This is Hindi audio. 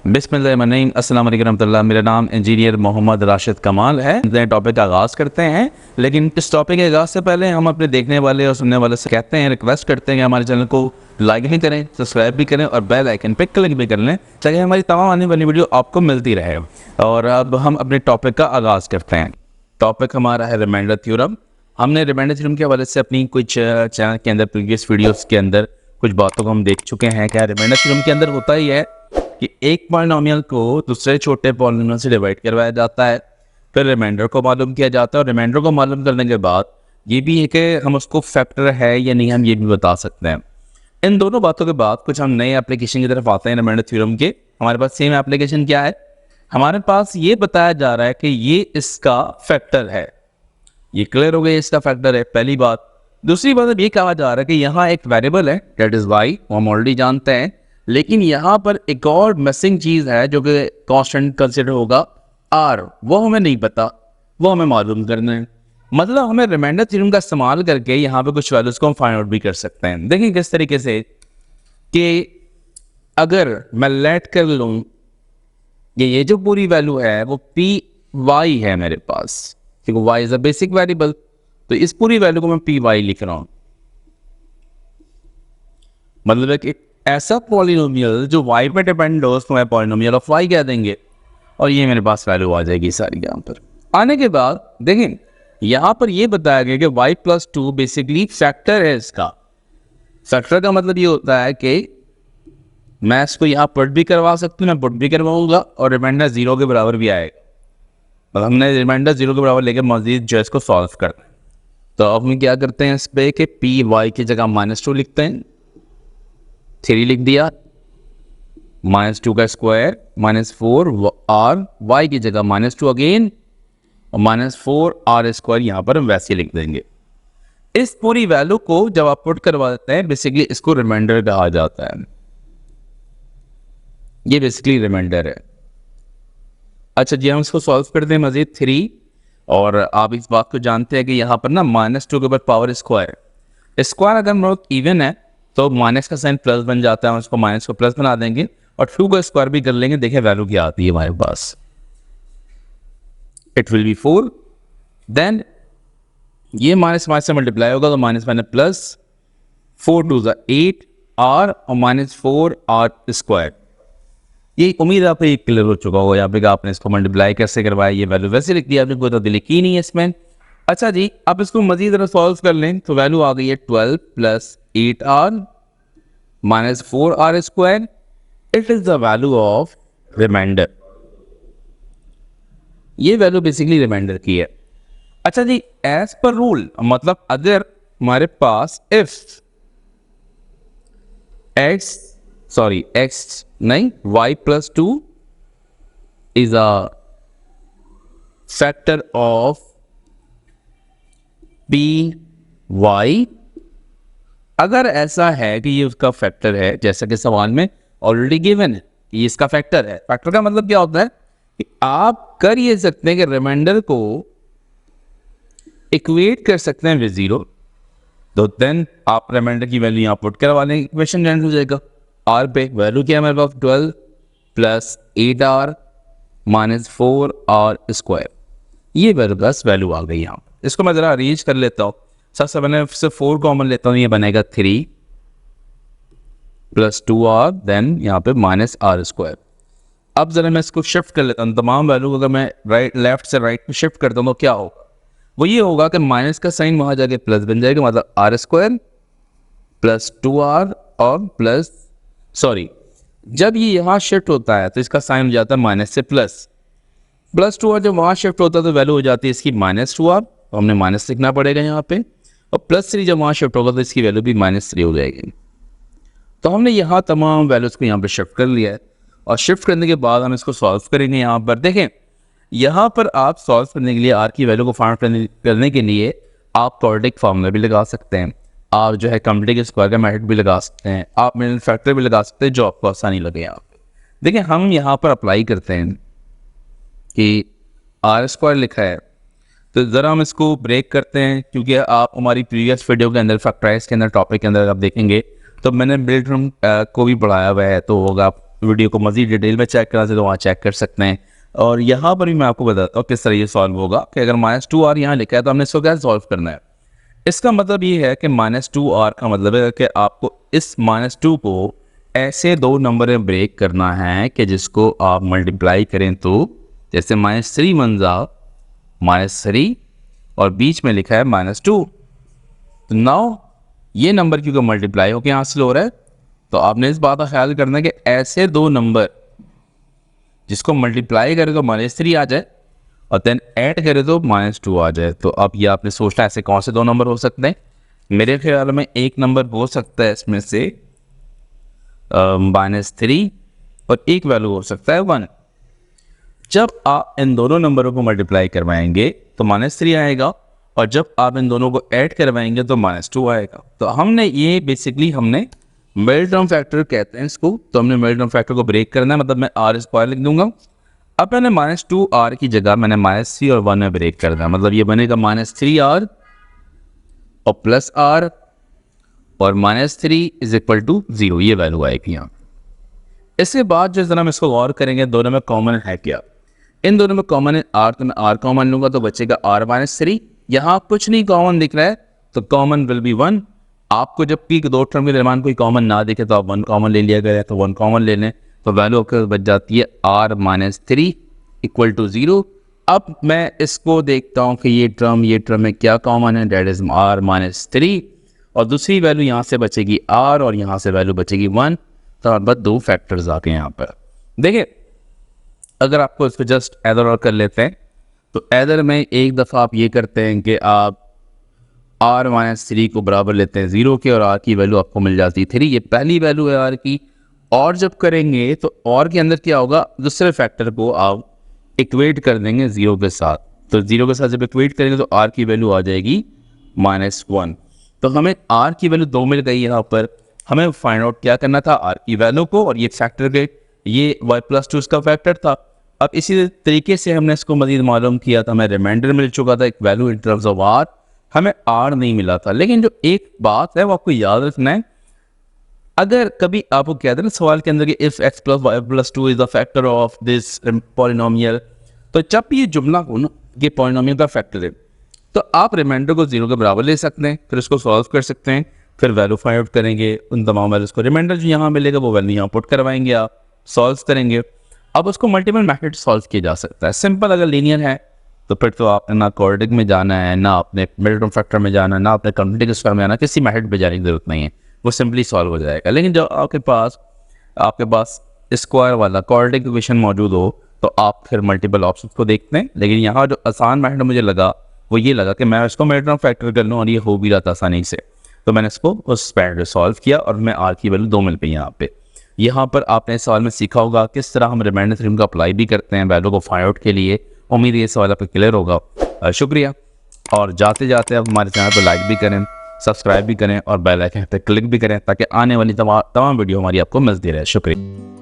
बिस्मिल्लाहिर्रहमानिर्रहीम, अस्सलाम वालेकुम रहमतुल्लाह। मेरा नाम इंजीनियर मोहम्मद राशिद कमाल है। नए टॉपिक का आगाज़ करते हैं, लेकिन इस टॉपिक के आगाज़ से पहले हम अपने देखने वाले और सुनने वाले से कहते हैं, रिक्वेस्ट करते हैं कि हमारे चैनल को लाइक भी करें, सब्सक्राइब भी करें और बेल आइकन पे क्लिक भी कर लें, ताकि हमारी तमाम आने वाली वीडियो आपको मिलती रहे। और अब हम अपने टॉपिक का आगाज़ करते हैं। टॉपिक हमारा है रिमाइंडर थ्योरम। हमने रिमाइंडर थ्योरम के हवाले से अपनी कुछ चैनल के अंदर प्रीवियस वीडियोज़ के अंदर कुछ बातों को हम देख चुके हैं। क्या रिमाइंडर थ्योरम के अंदर होता ही है कि एक पॉलिनोमियल को दूसरे छोटे पॉलिनोमियल से डिवाइड करवाया जाता है, फिर रिमाइंडर को मालूम किया जाता है, और रिमाइंडर को मालूम करने के बाद ये भी है कि हम उसको फैक्टर है या नहीं, हम ये भी बता सकते हैं। इन दोनों बातों के बाद कुछ हम नए एप्लीकेशन की तरफ आते हैं रिमाइंडर थ्योरम के। हमारे पास सेम एप्लीकेशन क्या है, हमारे पास ये बताया जा रहा है कि ये इसका फैक्टर है। ये क्लियर हो गया, इसका फैक्टर है, पहली बात। दूसरी बात अब ये कहा जा रहा है कि यहाँ एक वेरिएबल है, डेट इज वाई, वो हम ऑलरेडी जानते हैं, लेकिन यहाँ पर एक और मिसिंग चीज़ है जो कि कांस्टेंट कंसिडर होगा, आर। वो हमें नहीं पता, वो हमें मालूम करना है। मतलब हमें रिमाइंडर थ्योरम का इस्तेमाल करके यहाँ पे कुछ वैल्यूज को हम फाइंड आउट भी कर सकते हैं। देखिए किस तरीके से कि अगर मैं लेट कर लूँ ये जो पूरी वैल्यू है वो पी वाई है मेरे पास, क्योंकि Y is a basic variable, तो इस पूरी वैल्यू को मैं पी वाई लिख रहा हूँ। मतलब है कि ऐसा पॉलिनोमियल जो वाई पे डिपेंड हो उसको मैं पॉलिनोमियल ऑफ वाई कह देंगे, और ये मेरे पास वैल्यू आ जाएगी सारी। यहाँ पर आने के बाद देखें, यहाँ पर ये बताया गया कि Y plus two basically factor है इसका। फैक्टर का मतलब ये होता है कि मैं इसको यहाँ पुट भी करवा सकता हूँ, मैं पुट भी करवाऊंगा, और रिमाइंडर 0 के बराबर भी आएगा। मतलब हमने रिमाइंडर 0 के बराबर लेकर मजीद जो इसको सॉल्व करना है। तो अब हम क्या करते हैं इस पे कि पी वाई की जगह -2 लिखते हैं, 3 लिख दिया, -2 का स्क्वायर -4 आर, वाई की जगह -2 अगेन, और -4 आर स्क्वायर यहाँ पर हम वैसे लिख देंगे। इस पूरी वैल्यू को जब आप पुट करवा देते हैं, बेसिकली इसको रिमाइंडर कहा जाता है। ये बेसिकली रिमाइंडर है। अच्छा जी, हम इसको सॉल्व करते हैं मजीद 3, और आप इस बात को जानते हैं कि यहाँ पर ना -2 के ऊपर पावर स्क्वायर अगर नोट इवन है तो माइनस का साइन प्लस बन जाता है, उसको माइनस को प्लस बना देंगे और 2 का स्क्वायर भी कर लेंगे। देखिए वैल्यू क्या आती है हमारे पास, इट विल बी 4। देन ये माइनस माइनस से मल्टीप्लाई होगा तो माइनस माइनस प्लस, 4 2 8 आर और -4 आर स्क्वायर। ये उम्मीद है आपको ये क्लियर हो चुका होगा यहाँ पे कि आपने इसको मल्टीप्लाई कैसे करवाया, ये वैल्यू वैसे लिख दी, आपने कोई तो लिखी नहीं है इसमें। अच्छा जी, आप इसको मजीद अगर सॉल्व कर लें तो वैल्यू आ गई है 12 + 8r -4r square. It is the value of remainder. ये वैल्यू बेसिकली रिमाइंडर की है। अच्छा जी, एज पर रूल, मतलब अगर हमारे पास if y + 2 is a factor of P Y, अगर ऐसा है कि ये उसका फैक्टर है, जैसा कि सवाल में ऑलरेडी गिवन है कि ये इसका फैक्टर है। फैक्टर का मतलब क्या होता है कि आप कर ये सकते हैं कि रिमाइंडर को इक्वेट कर सकते हैं विद 0, तो देन आप रिमाइंडर की वैल्यू यहाँ पुट करवा लेंगे, इक्वेशन जनरेट हो जाएगा। आर पे वैल्यू क्या है मेरे पास, 12 + 8r -4r स्क्वायर। ये मेरे पास वैल्यू आ गई यहाँ। इसको मैं जरा अरेंज कर लेता हूँ। सबसे पहले से 4 कॉमन लेता हूँ, ये बनेगा 3 + 2r, देन यहाँ पे -r स्क्वायर। अब जरा मैं इसको शिफ्ट कर लेता हूँ, तमाम वैल्यू अगर मैं लेफ्ट से राइट में शिफ्ट करता हूँ तो क्या होगा, वो ये होगा कि माइनस का साइन वहाँ जाके प्लस बन जाएगा, मतलब r स्क्वायर + 2r और प्लस, सॉरी, जब ये यहाँ शिफ्ट होता है तो इसका साइन हो जाता है माइनस से प्लस, +2r जब वहाँ शिफ्ट होता है तो वैल्यू हो जाती है इसकी -2r, तो हमने माइनस लिखना पड़ेगा यहाँ पे, और +3 जब वहाँ शिफ्ट होगा तो इसकी वैल्यू भी -3 हो जाएगी। तो हमने यहाँ तमाम वैल्यूज को यहाँ पे शिफ्ट कर लिया है, और शिफ्ट करने के बाद हम इसको सॉल्व करेंगे। यहाँ पर देखें, यहाँ पर आप सॉल्व करने के लिए आर की वैल्यू को फाइंड करने के लिए आप क्वाड्रेटिक फार्मूला भी लगा सकते हैं, आप जो है कम्प्लीट स्क्वायर का मेथड भी लगा सकते हैं, आप मिडिल फैक्टर भी लगा सकते हैं, जो आपको आसानी लगे। यहाँ पे देखिए हम यहाँ पर अप्लाई करते हैं कि आर स्क्वायर लिखा है, तो ज़रा हम इसको ब्रेक करते हैं, क्योंकि आप हमारी प्रीवियस वीडियो के अंदर फैक्टराइज के अंदर टॉपिक के अंदर आप देखेंगे तो मैंने बिल्ड रूम को भी पढ़ाया हुआ है, तो होगा वीडियो को मज़ीद डिटेल में चेक करना चाहिए तो वहाँ चेक कर सकते हैं। और यहाँ पर भी मैं आपको बताता हूँ किस तरह ये सॉल्व होगा कि अगर -2r यहाँ लिखा है तो हमने इसको क्या सॉल्व करना है। इसका मतलब ये है कि -2r का मतलब है कि आपको इस -2 को ऐसे दो नंबर में ब्रेक करना है कि जिसको आप मल्टीप्लाई करें तो जैसे -3 वन जा -3 और बीच में लिखा है -2। तो नाउ ये नंबर क्योंकि मल्टीप्लाई होकर हासिल हो रहा है तो आपने इस बात का ख्याल करना है कि ऐसे दो नंबर जिसको मल्टीप्लाई करे तो -3 आ जाए और देन ऐड करे तो -2 आ जाए। तो अब ये आपने सोचना ऐसे कौन से दो नंबर हो सकते हैं। मेरे ख्याल में एक नंबर हो सकता है इसमें से -3 और एक वैल्यू हो सकता है 1। जब आप इन दोनों नंबरों को मल्टीप्लाई करवाएंगे तो -3 आएगा और जब आप इन दोनों को ऐड करवाएंगे तो -2 आएगा। तो हमने ये बेसिकली हमने मिडिल टर्म फैक्टर कहते हैं इसको। तो हमने मिडिल टर्म फैक्टर को ब्रेक करना है, मतलब मैं r² लिख दूंगा। अब मैंने -2r की जगह मैंने -3 और 1 में ब्रेक कर दिया, मतलब ये बनेगा -3r और प्लस r और -3 = 0, ये वैल्यू आएगी यहाँ। इसके बाद जिस तरह हम इसको गौर करेंगे दोनों में कॉमन है क्या, इन दोनों में कॉमन है r, तो मैं r कॉमन लूंगा तो बचेगा r -3। यहाँ कुछ नहीं कॉमन दिख रहा है तो कॉमन विल बी 1। आपको जब भी दो टर्म के दरम्यान कोई कॉमन ना दिखे तो आप 1 कॉमन ले लिया गया, तो 1 कॉमन ले लें तो वैल्यू आपके बच जाती है r -3 = 0। अब मैं इसको देखता हूँ कि ये टर्म में क्या कॉमन है, डेट इज r -3 और दूसरी वैल्यू यहाँ से बचेगी r और यहाँ से वैल्यू बचेगी 1। तो बस दो फैक्टर्स आ गए यहाँ पर। देखिए अगर आपको इसको जस्ट एदर और कर लेते हैं तो एदर में एक दफ़ा आप ये करते हैं कि आप r -3 को बराबर लेते हैं 0 के और r की वैल्यू आपको मिल जाती है 3। ये पहली वैल्यू है r की। और जब करेंगे तो और के अंदर क्या होगा, दूसरे फैक्टर को आप इक्वेट कर देंगे 0 के साथ। तो 0 के साथ जब इक्वेट करेंगे तो r की वैल्यू आ जाएगी -1। तो हमें r की वैल्यू 2 मिल गई। यहाँ पर हमें फाइंड आउट क्या करना था, r की वैल्यू को, और ये फैक्टर के ये y+2 इसका फैक्टर था। अब इसी तरीके से हमने इसको मजीद मालूम किया था, हमें रिमाइंडर मिल चुका था, एक value in terms of r, हमें r नहीं मिला था। लेकिन जो एक बात है वो आपको याद रखना है, अगर कभी आपको कहते हैं ना सवाल के अंदर कि if x + y+2 is the factor of this polynomial, तो जब भी ये जुमला हो ना ये पॉलिनोमियल का फैक्टर है तो आप रिमाइंडर को 0 के बराबर ले सकते हैं, फिर इसको सॉल्व कर सकते हैं, फिर वैल्यू फाइंड आउट करेंगे, उन तमाम वैल्यूज को रिमाइंडर जो यहाँ मिलेगा वो वैल्यू यहाँ पुट करवाएंगे, आप सॉल्व करेंगे। अब उसको मल्टीपल मेथड सॉल्व किया जा सकता है। सिंपल अगर लीनियर है तो फिर तो आपने ना क्वाड्रेटिक में जाना है, ना आपने मिडिल टर्म फैक्टर में जाना है, ना आपने कंप्लीट स्क्वायर में जाना, किसी मेथड पे जाने की जरूरत नहीं है, वो सिंपली सॉल्व हो जाएगा। लेकिन जब आपके पास स्क्वायर वाला क्वाड्रेटिक इक्वेशन मौजूद हो तो आप फिर मल्टीपल ऑप्शंस को देखते हैं। लेकिन यहाँ जो आसान मेथड मुझे लगा वो ये लगा कि मैं इसको मिडिल टर्म फैक्टर कर लूँ और ये हो भी रहा था आसानी से, तो मैंने इसको उस मेथड सॉल्व किया और मैं r की वैल्यू 2 मिल गई यहाँ पे। यहाँ पर आपने इस सवाल में सीखा होगा किस तरह हम रिमाइंडर थ्योरम को अप्लाई भी करते हैं वैल्यू को फाइंड आउट के लिए। उम्मीद है ये सवाल आपको क्लियर होगा। शुक्रिया। और जाते जाते आप हमारे चैनल पर लाइक भी करें, सब्सक्राइब भी करें और बेल आइकन पे क्लिक भी करें ताकि आने वाली तमाम वीडियो हमारी आपको मिलती रहे। शुक्रिया।